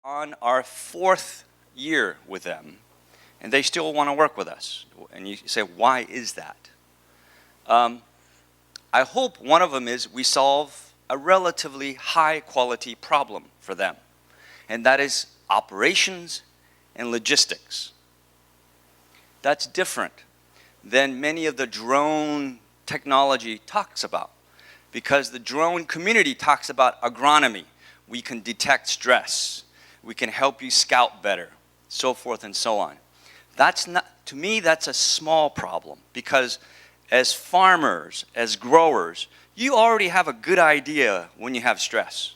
on our 4th year with them, and they still want to work with us. And you say, why is that? I hope one of them is we solve a relatively high quality problem for them, and that is operations and logistics. That's different than many of the drone technology talks about, because the drone community talks about agronomy. We can detect stress, we can help you scout better, so forth and so on. That's not, to me, that's a small problem, because as farmers, as growers, you already have a good idea when you have stress.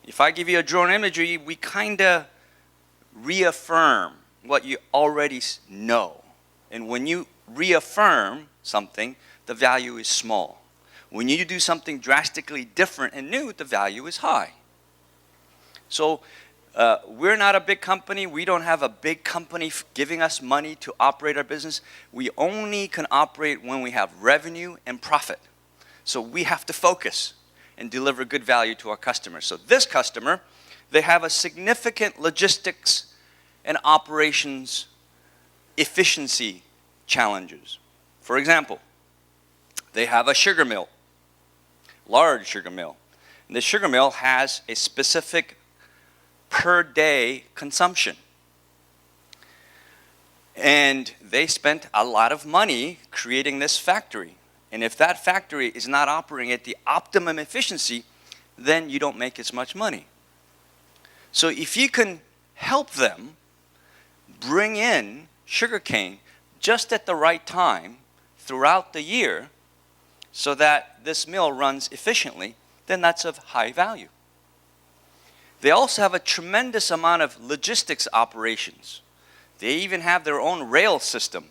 If I give you a drone imagery, we kind of reaffirm what you already know. And when you reaffirm something, the value is small. When you do something drastically different and new, the value is high. So we're not a big company. We don't have a big company giving us money to operate our business. We only can operate when we have revenue and profit. So we have to focus and deliver good value to our customers. So this customer, they have a significant logistics and operations efficiency challenges. For example, they have a sugar mill, large sugar mill. And the sugar mill has a specific per day consumption. And they spent a lot of money creating this factory. And if that factory is not operating at the optimum efficiency, then you don't make as much money. So if you can help them bring in sugarcane just at the right time throughout the year so that this mill runs efficiently, then that's of high value. They also have a tremendous amount of logistics operations. They even have their own rail system.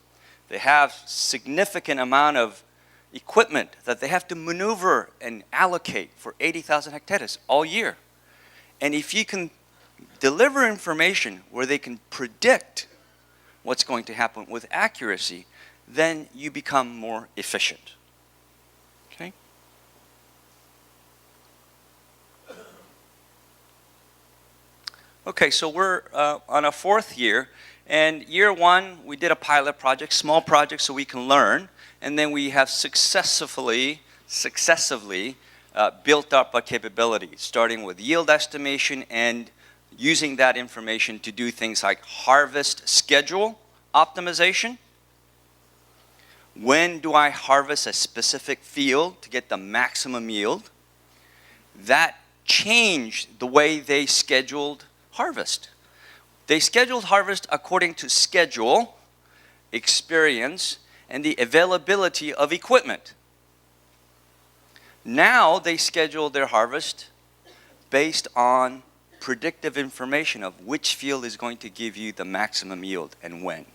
They have significant amount of equipment that they have to maneuver and allocate for 80,000 hectares all year. And if you can deliver information where they can predict what's going to happen with accuracy, then you become more efficient. Okay? Okay, so we're on a 4th year, and year 1 we did a pilot project, small project so we can learn, and then we have successively built up our capabilities, starting with yield estimation and using that information to do things like harvest schedule optimization. When do I harvest a specific field to get the maximum yield? That changed the way they scheduled harvest. They scheduled harvest according to schedule, experience, and the availability of equipment. Now they schedule their harvest based on predictive information of which field is going to give you the maximum yield and when.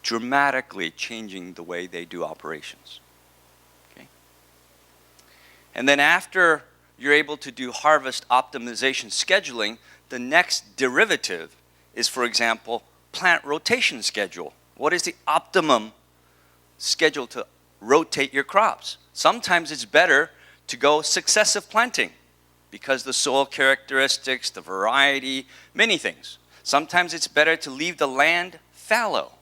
Dramatically changing the way they do operations. Okay? And then after you're able to do harvest optimization scheduling, the next derivative is, for example, plant rotation schedule. What is the optimum schedule to rotate your crops? Sometimes it's better to go successive planting because the soil characteristics, the variety, many things. Sometimes it's better to leave the land fallow.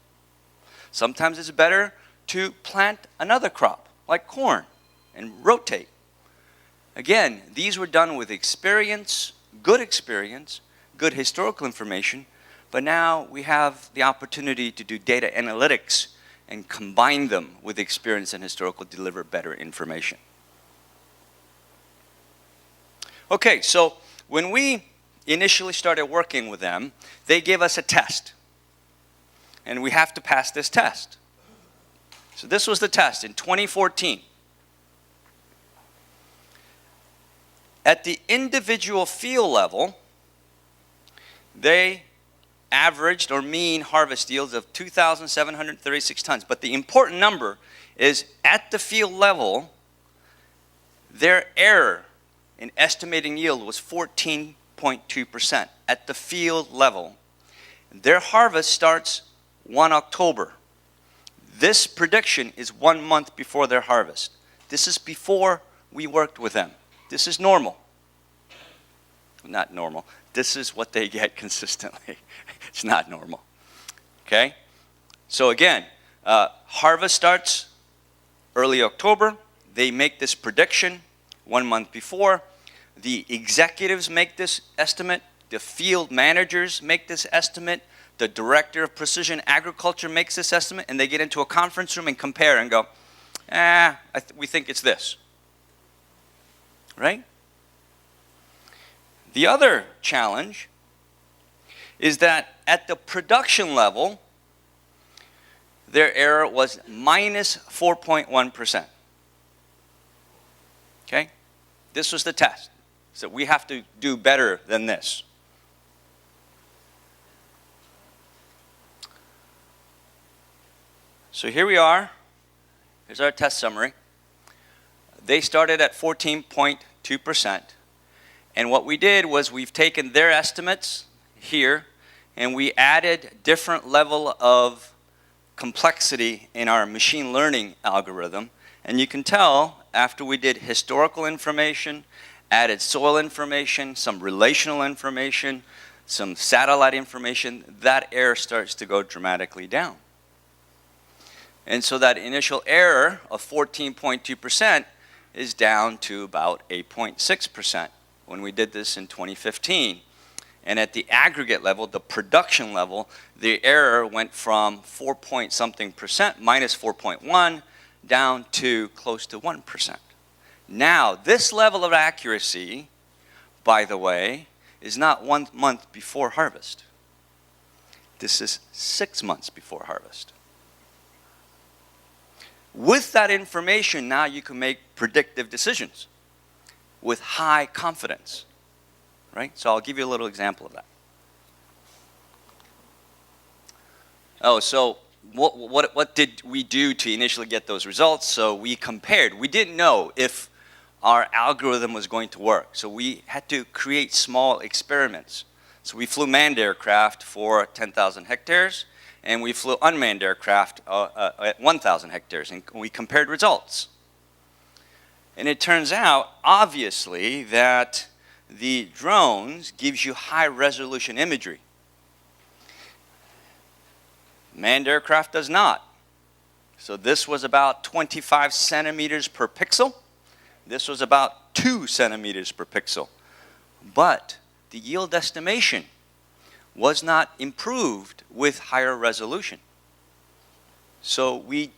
Sometimes it's better to plant another crop, like corn, and rotate. Again, these were done with experience, good historical information, but now we have the opportunity to do data analytics and combine them with experience and historical to deliver better information. Okay, so when we initially started working with them, they gave us a test. And we have to pass this test. So this was the test in 2014. At the individual field level, they averaged or mean harvest yields of 2,736 tons. But the important number is at the field level, their error in estimating yield was 14.2% at the field level. Their harvest starts 1 October. This prediction is 1 month before their harvest. This is before we worked with them. This is normal. not normal. This is what they get consistently. It's not normal. Okay? So again, harvest starts early October. They make this prediction 1 month before. The executives make this estimate. The field managers make this estimate. The director of precision agriculture makes this estimate, and they get into a conference room and compare and go, we think it's this. Right? The other challenge is that at the production level, their error was minus 4.1%. Okay? This was the test. So we have to do better than this. So here we are. Here's our test summary. They started at 14.2%. And what we did was we've taken their estimates here and we added different level of complexity in our machine learning algorithm. And you can tell after we did historical information, added soil information, some relational information, some satellite information, that error starts to go dramatically down. And so that initial error of 14.2% is down to about 8.6% when we did this in 2015. And at the aggregate level, the production level, the error went from 4-point-something%, minus 4.1, down to close to 1%. Now, this level of accuracy, by the way, is not 1 month before harvest. This is 6 months before harvest. With that information, now you can make predictive decisions with high confidence, right? So I'll give you a little example of that. Oh, so what did we do to initially get those results? So we compared. We didn't know if our algorithm was going to work. So we had to create small experiments. So we flew manned aircraft for 10,000 hectares, and we flew unmanned aircraft at 1,000 hectares, and we compared results. And it turns out, obviously, that the drones gives you high resolution imagery. Manned aircraft does not. So this was about 25 centimeters per pixel. This was about 2 centimeters per pixel. But the yield estimation was not improved with higher resolution. So we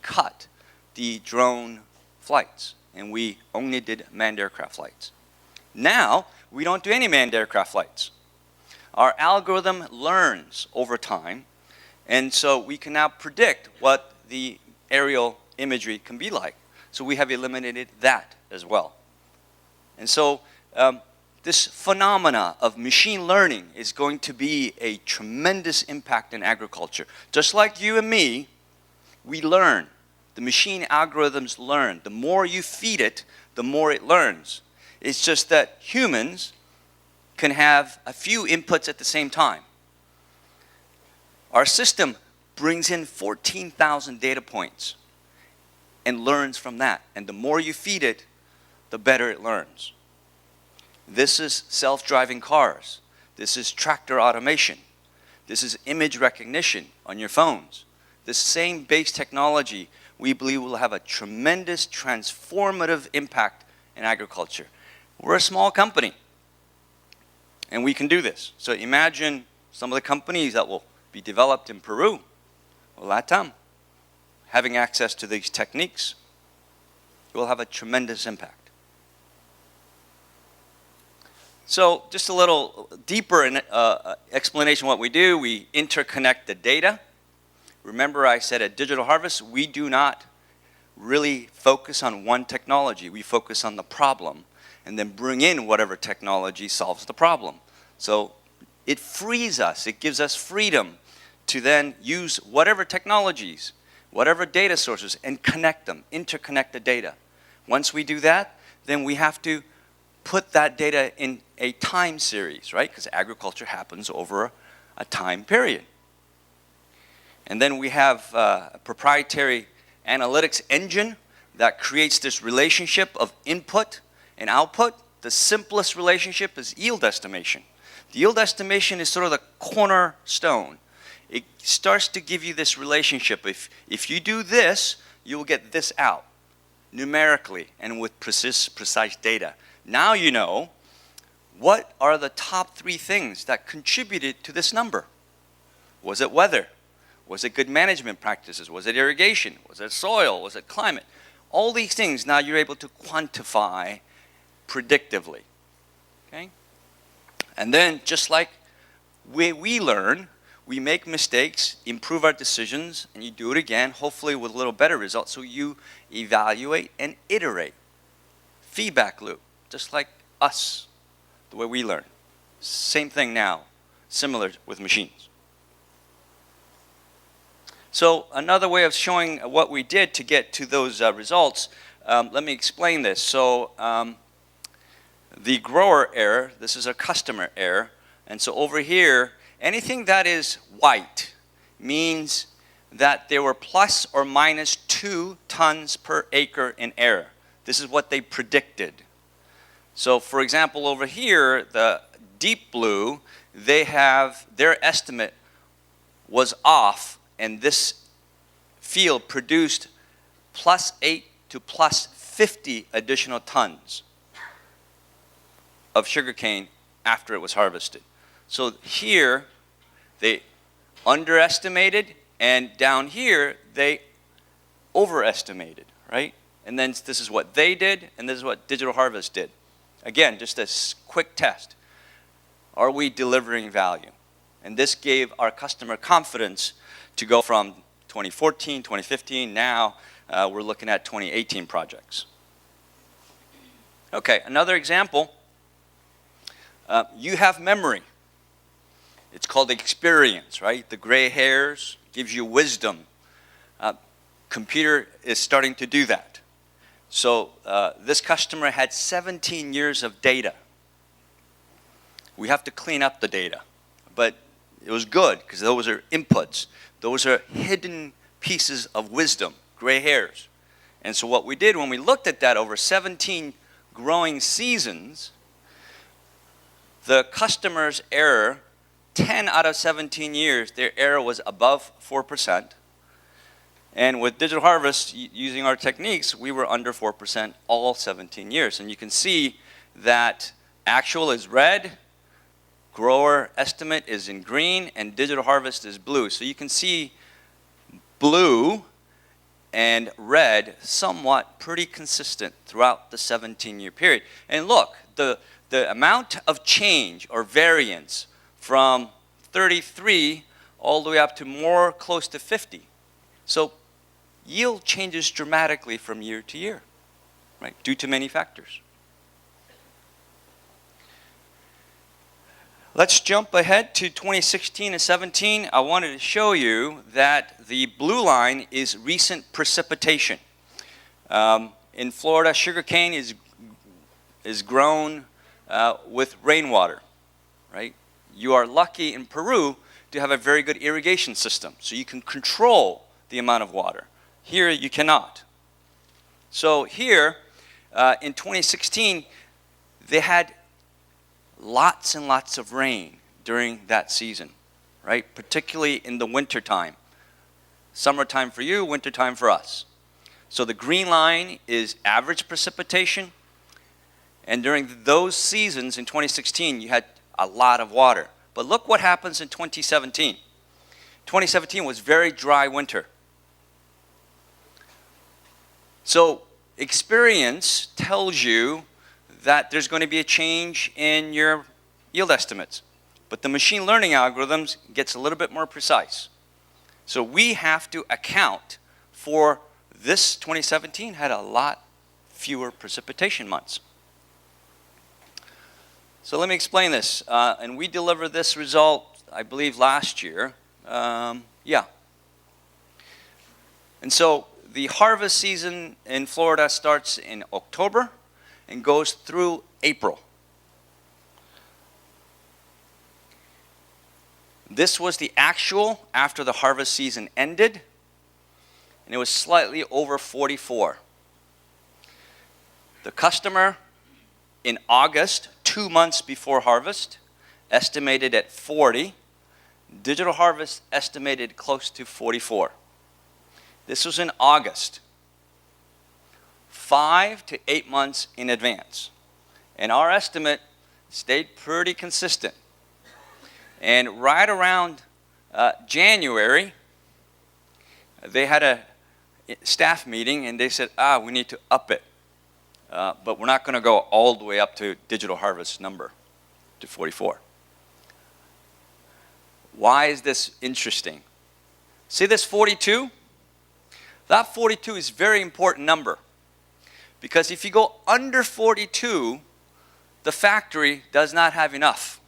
cut the drone flights, and we only did manned aircraft flights. Now, we don't do any manned aircraft flights. Our algorithm learns over time, and so we can now predict what the aerial imagery can be like. So we have eliminated that as well. And so this phenomena of machine learning is going to be a tremendous impact in agriculture. Just like you and me, we learn. The machine algorithms learn. The more you feed it, the more it learns. It's just that humans can have a few inputs at the same time. Our system brings in 14,000 data points and learns from that. And the more you feed it, the better it learns. This is self-driving cars. This is tractor automation. This is image recognition on your phones. This same base technology, we believe, will have a tremendous transformative impact in agriculture. We're a small company, and we can do this. So imagine some of the companies that will be developed in Peru or Latam, having access to these techniques. It will have a tremendous impact. So just a little deeper explanation of what we do. We interconnect the data. Remember I said at Digital Harvest, we do not really focus on one technology. We focus on the problem and then bring in whatever technology solves the problem. So it frees us. It gives us freedom to then use whatever technologies, whatever data sources, and connect them, interconnect the data. Once we do that, then we have to put that data in a time series, right? Because agriculture happens over a time period. And then we have a proprietary analytics engine that creates this relationship of input and output the simplest relationship is yield estimation. The yield estimation is sort of the cornerstone. It starts to give you this relationship. If you do this, you will get this out numerically and with precise data. Now you know what are the top 3 things that contributed to this number. Was it weather? Was it good management practices? Was it irrigation? Was it soil? Was it climate? All these things now you're able to quantify predictively. Okay? And then just like we learn, we make mistakes, improve our decisions, and you do it again, hopefully with a little better results. So you evaluate and iterate. Feedback loop, just like us, the way we learn. Same thing now, similar with machines. So another way of showing what we did to get to those results, let me explain this. So the grower error, this is a customer error, and so over here, anything that is white means that there were plus or minus 2 tons per acre in error. This is what they predicted. So for example, over here, the deep blue, they have, their estimate was off, and this field produced plus 8 to plus 50 additional tons of sugarcane after it was harvested. So here, they underestimated, and down here, they overestimated, right? And then this is what they did, and this is what Digital Harvest did. Again, just a quick test. Are we delivering value? And this gave our customer confidence to go from 2014, 2015, now we're looking at 2018 projects. Okay, another example. You have memory. It's called experience, right? The gray hairs gives you wisdom. Computer is starting to do that. So this customer had 17 years of data. We have to clean up the data, but it was good because those are inputs. Those are hidden pieces of wisdom, gray hairs. And so what we did when we looked at that over 17 growing seasons, the customer's error, 10 out of 17 years, their error was above 4%. And with Digital Harvest, using our techniques, we were under 4% all 17 years. And you can see that actual is red, grower estimate is in green, and Digital Harvest is blue. So you can see blue and red somewhat pretty consistent throughout the 17-year period. And look, the amount of change or variance from 33 all the way up to more close to 50. So yield changes dramatically from year to year, right, due to many factors. Let's jump ahead to 2016 and 17. I wanted to show you that the blue line is recent precipitation. In Florida, sugarcane is grown with rainwater, right? You are lucky in Peru to have a very good irrigation system, so you can control the amount of water. Here, you cannot. So here, in 2016, they had lots and lots of rain during that season, right? Particularly in the winter time. Summertime for you, winter time for us. So the green line is average precipitation. And during those seasons in 2016, you had a lot of water. But look what happens in 2017. 2017 was very dry winter. So experience tells you that there's going to be a change in your yield estimates. But the machine learning algorithms gets a little bit more precise. So we have to account for this 2017 had a lot fewer precipitation months. So let me explain this. And we delivered this result, I believe, last year. Yeah. And so the harvest season in Florida starts in October and goes through April. This was the actual after the harvest season ended, and it was slightly over 44. The customer in August, 2 months before harvest, estimated at 40. Digital harvest estimated close to 44. This was in August, 5 to 8 months in advance. And our estimate stayed pretty consistent. And right around January, they had a staff meeting and they said, we need to up it. But we're not going to go all the way up to digital harvest number, to 44. Why is this interesting? See this 42? That 42 is a very important number. Because if you go under 42, the factory does not have enough.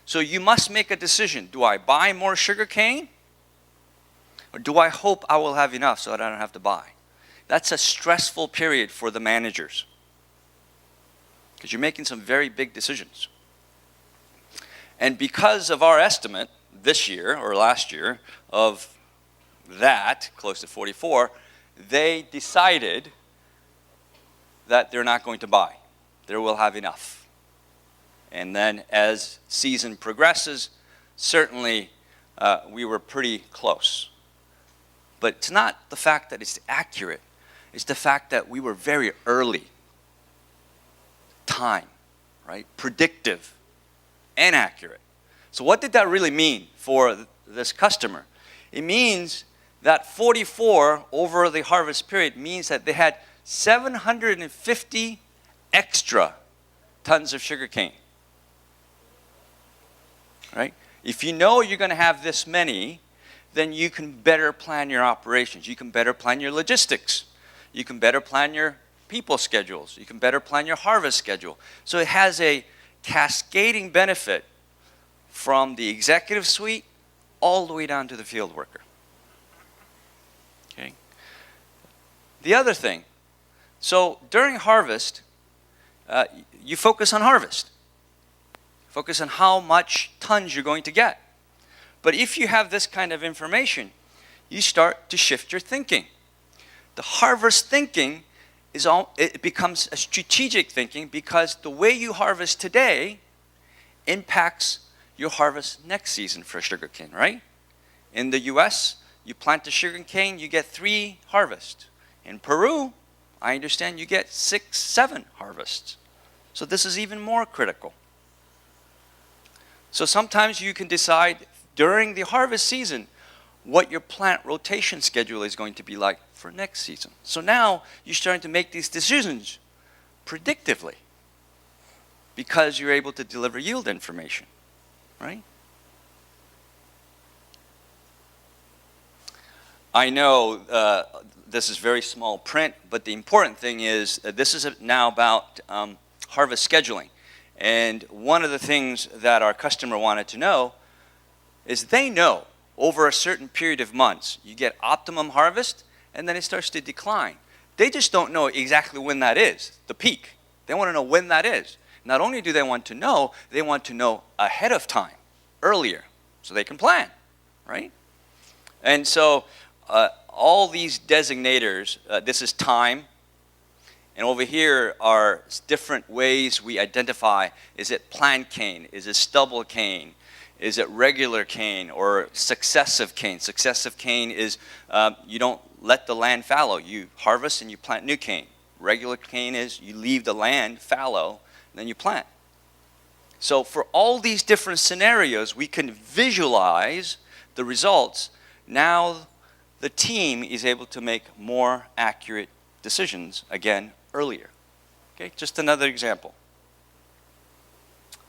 So you must make a decision. Do I buy more sugar cane? Or do I hope I will have enough so that I don't have to buy? That's a stressful period for the managers. Because you're making some very big decisions. And because of our estimate this year or last year of that, close to 44, they decided that they're not going to buy. They will have enough. And then as season progresses, certainly we were pretty close. But it's not the fact that it's accurate. It's the fact that we were very early. Time, right? Predictive and accurate. So what did that really mean for this customer? It means that 44 over the harvest period means that they had 750 extra tons of sugar cane. Right? If you know you're going to have this many, then you can better plan your operations. You can better plan your logistics. You can better plan your people schedules. You can better plan your harvest schedule. So it has a cascading benefit from the executive suite all the way down to the field worker. Okay. The other thing, so during harvest, you focus on harvest. Focus on how much tons you're going to get. But if you have this kind of information, you start to shift your thinking. The harvest thinking it becomes a strategic thinking because the way you harvest today impacts your harvest next season for sugarcane, right? In the US, you plant the sugarcane, you get 3 harvests. In Peru, I understand you get 6, 7 harvests. So this is even more critical. So sometimes you can decide during the harvest season what your plant rotation schedule is going to be like for next season. So now you're starting to make these decisions predictively because you're able to deliver yield information, right? I know this is very small print, but the important thing is this is now about harvest scheduling. And one of the things that our customer wanted to know is they know over a certain period of months, you get optimum harvest, and then it starts to decline. They just don't know exactly when that is, the peak. They want to know when that is. Not only do they want to know ahead of time, earlier, so they can plan, right? And so all these designators, this is time, and over here are different ways we identify, is it plant cane, is it stubble cane, is it regular cane or successive cane? Successive cane is you don't let the land fallow. You harvest and you plant new cane. Regular cane is you leave the land fallow and then you plant. So for all these different scenarios, we can visualize the results. Now the team is able to make more accurate decisions, again, earlier. Okay, just another example.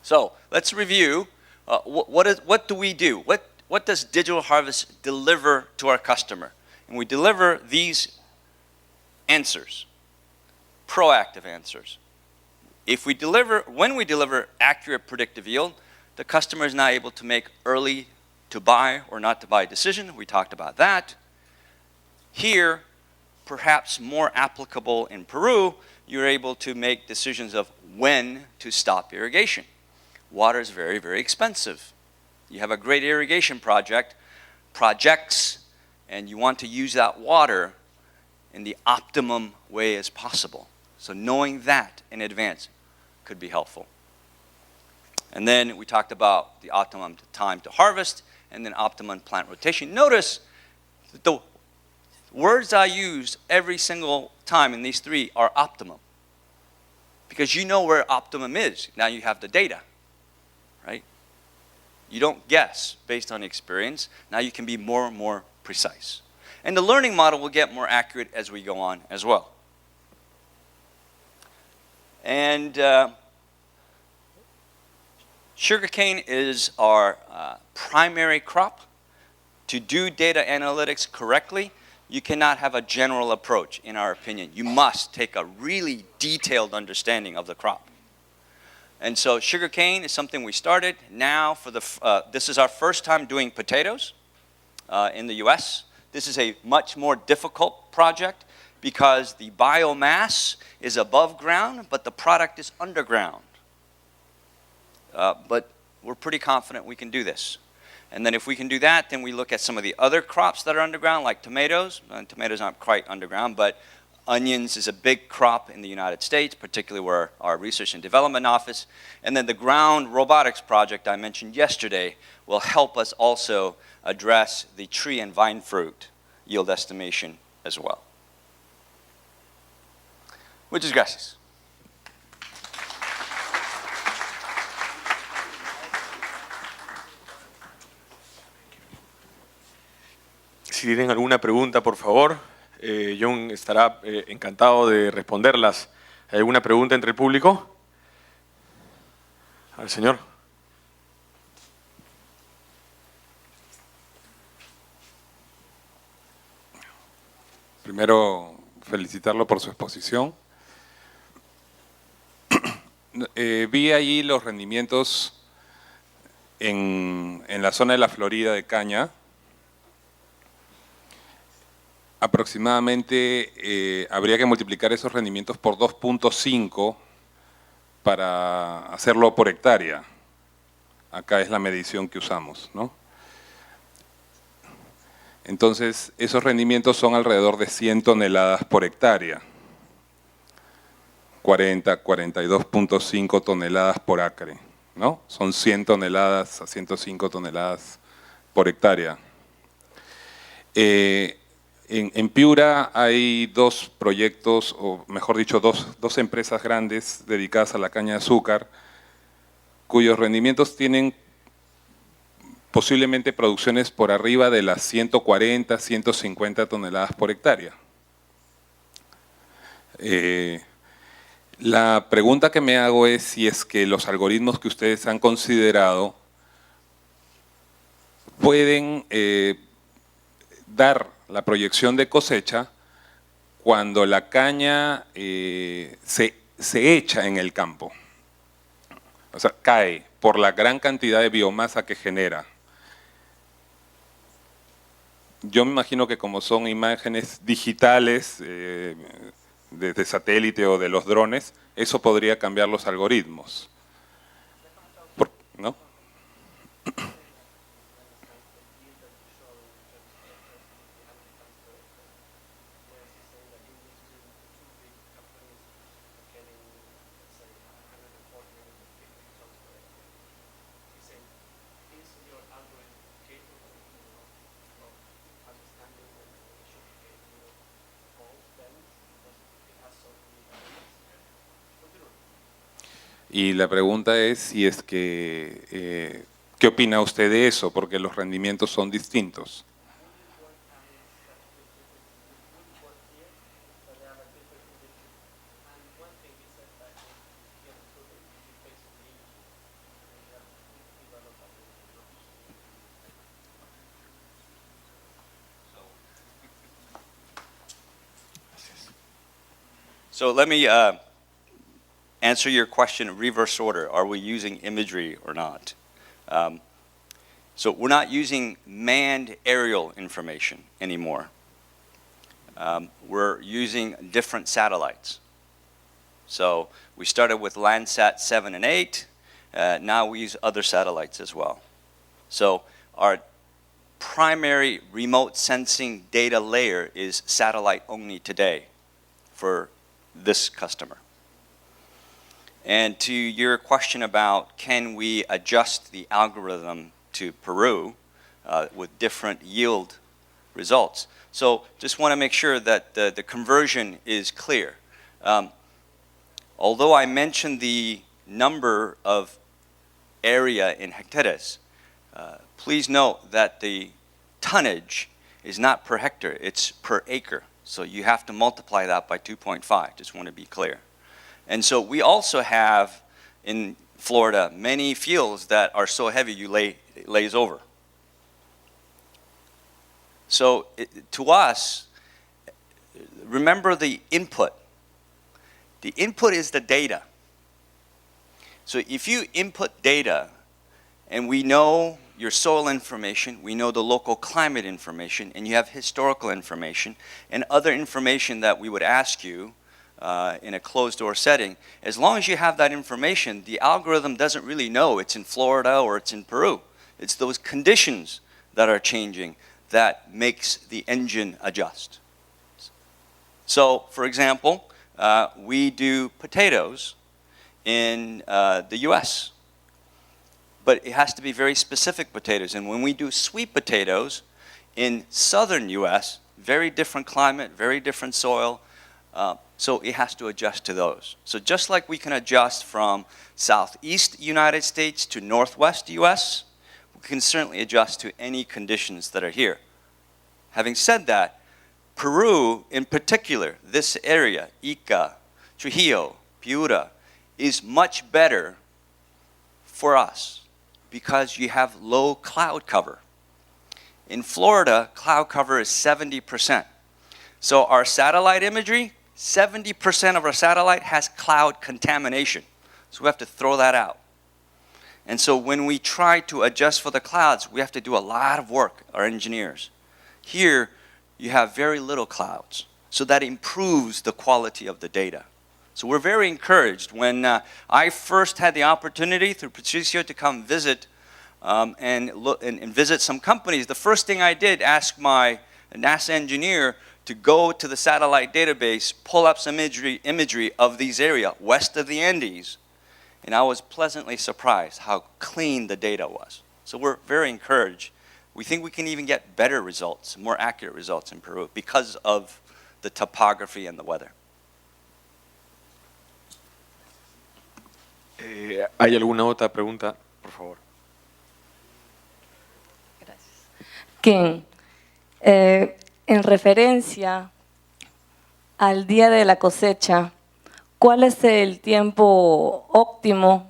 So let's review. What do we do? What does Digital Harvest deliver to our customer? And we deliver these answers, proactive answers. When we deliver accurate predictive yield, the customer is now able to make early to buy or not to buy decision. We talked about that. Here, perhaps more applicable in Peru, you're able to make decisions of when to stop irrigation. Water is very, very expensive. You have a great irrigation projects, and you want to use that water in the optimum way as possible. So knowing that in advance, could be helpful. And then we talked about the optimum time to harvest and then optimum plant rotation. Notice that the words I use every single time in these three are optimum, because you know where optimum is. Now you have the data, right? You don't guess based on experience. Now you can be more and more precise. And the learning model will get more accurate as we go on as well. And sugarcane is our primary crop. To do data analytics correctly, you cannot have a general approach, in our opinion. You must take a really detailed understanding of the crop. And so sugarcane is something we started. Now, this is our first time doing potatoes in the US. This is a much more difficult project because the biomass is above ground, but the product is underground. But we're pretty confident we can do this. And then if we can do that, then we look at some of the other crops that are underground, like tomatoes. Tomatoes aren't quite underground, but onions is a big crop in the United States, particularly where our research and development office. And then the ground robotics project I mentioned yesterday will help us also address the tree and vine fruit yield estimation as well. Muchas gracias. Si tienen alguna pregunta, por favor, John estará encantado de responderlas. ¿Hay alguna pregunta entre el público? Al señor. Primero, felicitarlo por su exposición. Vi allí los rendimientos en la zona de la Florida de caña. Aproximadamente habría que multiplicar esos rendimientos por 2.5 para hacerlo por hectárea. Acá es la medición que usamos, ¿no? Entonces, esos rendimientos son alrededor de 100 toneladas por hectárea. 42.5 toneladas por acre, ¿no? Son 100 toneladas a 105 toneladas por hectárea. En PIURA hay dos proyectos, o mejor dicho, dos empresas grandes dedicadas a la caña de azúcar, cuyos rendimientos tienen posiblemente producciones por arriba de las 140, 150 toneladas por hectárea. La pregunta que me hago es si es que los algoritmos que ustedes han considerado pueden dar la proyección de cosecha cuando la caña se echa en el campo. O sea, cae por la gran cantidad de biomasa que genera. Yo me imagino que como son imágenes digitales desde satélite o de los drones, eso podría cambiar los algoritmos. ¿No? Y la pregunta es si es que, ¿qué opina usted de eso? Porque los rendimientos son distintos. So let me answer your question in reverse order. Are we using imagery or not? So we're not using manned aerial information anymore. We're using different satellites. So we started with Landsat 7 and 8. Now we use other satellites as well. So our primary remote sensing data layer is satellite only today for this customer. And to your question about can we adjust the algorithm to Peru with different yield results. So just want to make sure that the conversion is clear. Although I mentioned the number of area in hectares, please note that the tonnage is not per hectare, it's per acre. So you have to multiply that by 2.5, just want to be clear. And so we also have in Florida many fields that are so heavy it lays over. So to us, remember the input. The input is the data. So if you input data, and we know your soil information, we know the local climate information, and you have historical information, and other information that we would ask you in a closed-door setting, as long as you have that information, the algorithm doesn't really know it's in Florida or it's in Peru. It's those conditions that are changing that makes the engine adjust. So, for example, we do potatoes in the US, but it has to be very specific potatoes. And when we do sweet potatoes in southern US, very different climate, very different soil, so it has to adjust to those. So just like we can adjust from southeast United States to northwest US, we can certainly adjust to any conditions that are here. Having said that, Peru in particular, this area, Ica, Trujillo, PIURA, is much better for us because you have low cloud cover. In Florida, cloud cover is 70%. So our satellite imagery, 70% of our satellite has cloud contamination. So we have to throw that out. And so when we try to adjust for the clouds, we have to do a lot of work, our engineers. Here, you have very little clouds. So that improves the quality of the data. So we're very encouraged. When I first had the opportunity through Patricio to come visit and visit some companies, the first thing I did, ask my NASA engineer to go to the satellite database, pull up some imagery of these areas west of the Andes, and I was pleasantly surprised how clean the data was. So we're very encouraged. We think we can even get better results, more accurate results in Peru because of the topography and the weather. ¿Hay alguna otra pregunta? Por favor. Gracias. Ken, en referencia al día de la cosecha, ¿cuál es el tiempo óptimo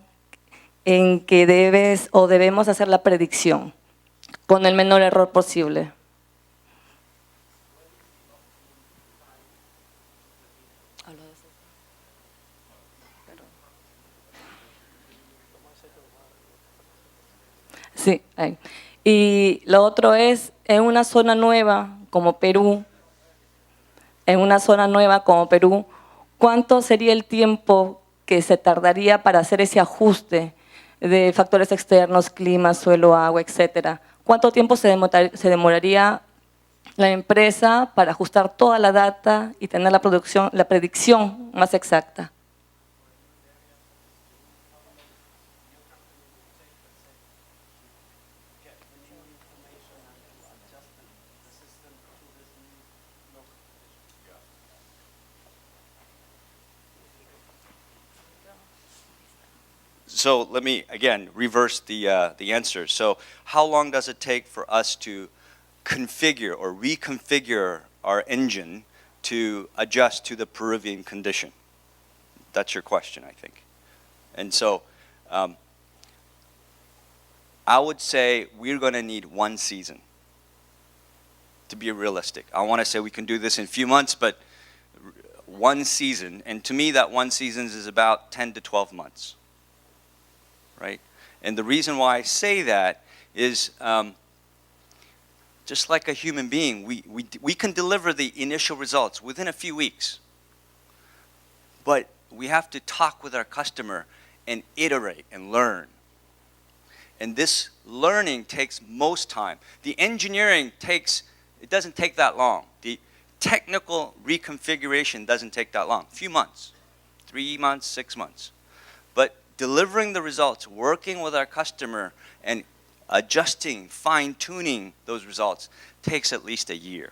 en que debes o debemos hacer la predicción con el menor error posible? Sí, ahí. Y lo otro es, en una zona nueva como Perú, ¿cuánto sería el tiempo que se tardaría para hacer ese ajuste de factores externos, clima, suelo, agua, etcétera? ¿Cuánto tiempo se demoraría la empresa para ajustar toda la data y tener la predicción más exacta? So let me, again, reverse the answer. So how long does it take for us to configure or reconfigure our engine to adjust to the Peruvian condition? That's your question, I think. And so I would say we're going to need one season to be realistic. I want to say we can do this in a few months, but one season, and to me that one season is about 10 to 12 months. Right? And the reason why I say that is just like a human being, we can deliver the initial results within a few weeks. But we have to talk with our customer and iterate and learn. And this learning takes most time. The engineering it doesn't take that long. The technical reconfiguration doesn't take that long. A few months, 3 months, 6 months. But delivering the results, working with our customer and adjusting, fine-tuning those results takes at least a year.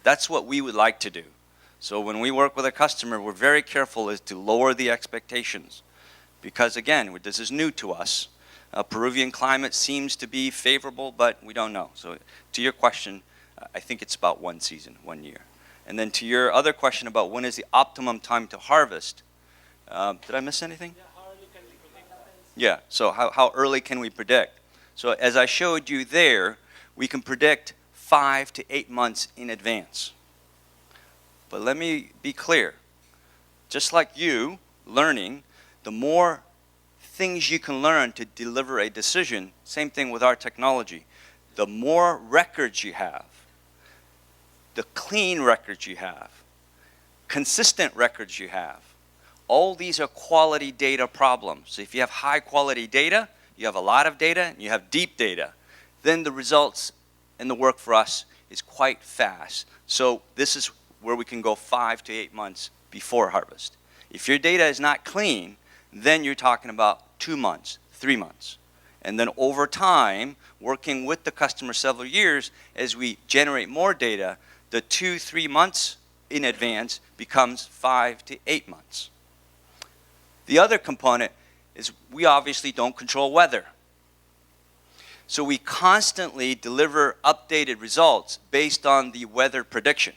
That's what we would like to do. So when we work with a customer, we're very careful as to lower the expectations. Because again, this is new to us. Peruvian climate seems to be favorable, but we don't know. So to your question, I think it's about 1 season, 1 year. And then to your other question about when is the optimum time to harvest, did I miss anything? Yeah, how early can we predict? Yeah, so how early can we predict? So as I showed you there, we can predict 5 to 8 months in advance. But let me be clear. Just like you learning, the more things you can learn to deliver a decision, same thing with our technology. The more records you have, the clean records you have, consistent records you have, all these are quality data problems. So if you have high quality data, you have a lot of data, and you have deep data, then the results and the work for us is quite fast. So this is where we can go 5 to 8 months before harvest. If your data is not clean, then you're talking about 2 months, 3 months. And then over time, working with the customer several years, as we generate more data, the 2-3 months in advance becomes 5 to 8 months. The other component is we obviously don't control weather. So we constantly deliver updated results based on the weather prediction.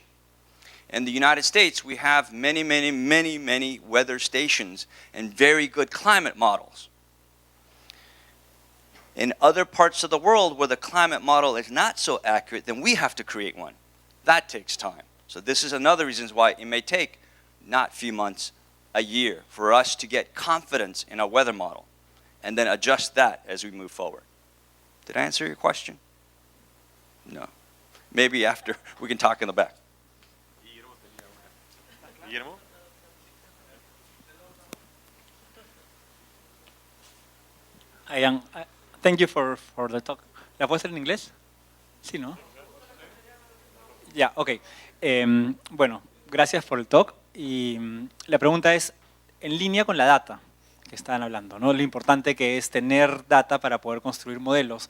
In the United States, we have many weather stations and very good climate models. In other parts of the world where the climate model is not so accurate, then we have to create one. That takes time. So this is another reason why it may take not a few months, a year, for us to get confidence in our weather model and then adjust that as we move forward. Did I answer your question? No. Maybe after we can talk in the back. Guillermo? Thank you for the talk. ¿La puedo hacer en inglés? Sí, ¿no? Ya, ok. Bueno, gracias por el talk. Y la pregunta es, en línea con la data que estaban hablando, ¿no? Lo importante que es tener data para poder construir modelos.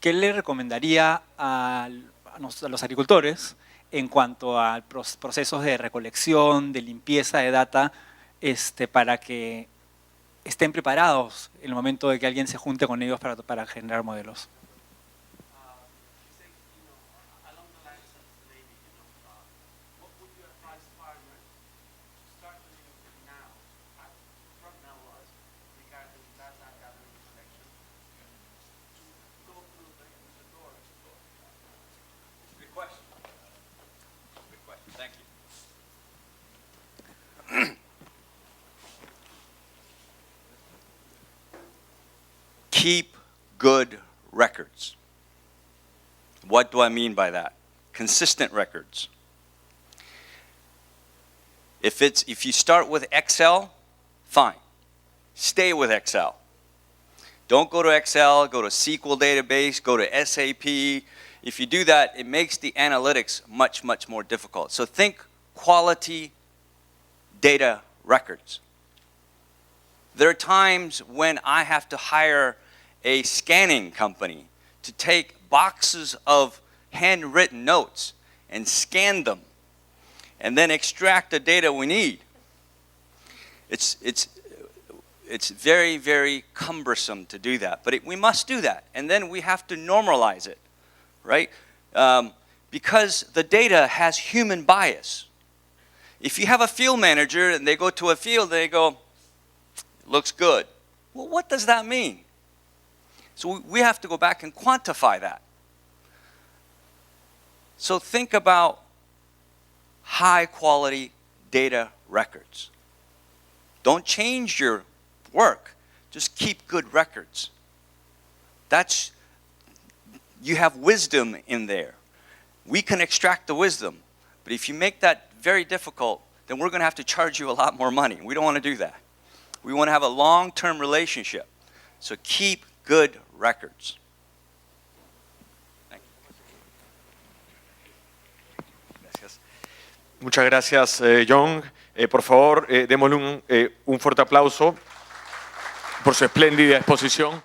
¿Qué le recomendaría a los agricultores en cuanto a procesos de recolección, de limpieza de data, para que estén preparados en el momento de que alguien se junte con ellos para generar modelos? Keep good records. What do I mean by that? Consistent records. If you start with Excel, fine. Stay with Excel. Don't go to Excel, go to SQL database, go to SAP. If you do that, it makes the analytics much more difficult. So think quality data records. There are times when I have to hire a scanning company to take boxes of handwritten notes and scan them and then extract the data we need. It's very cumbersome to do that, but we must do that. And then we have to normalize it, right? Because the data has human bias. If you have a field manager and they go to a field, they go, looks good. Well, what does that mean? So we have to go back and quantify that. So think about high quality data records. Don't change your work, just keep good records. You have wisdom in there. We can extract the wisdom, but if you make that very difficult, then we're going to have to charge you a lot more money. We don't want to do that. We want to have a long-term relationship. So keep good records. Thank you. Gracias. Muchas gracias, John. Por favor, démosle un fuerte aplauso por su espléndida exposición.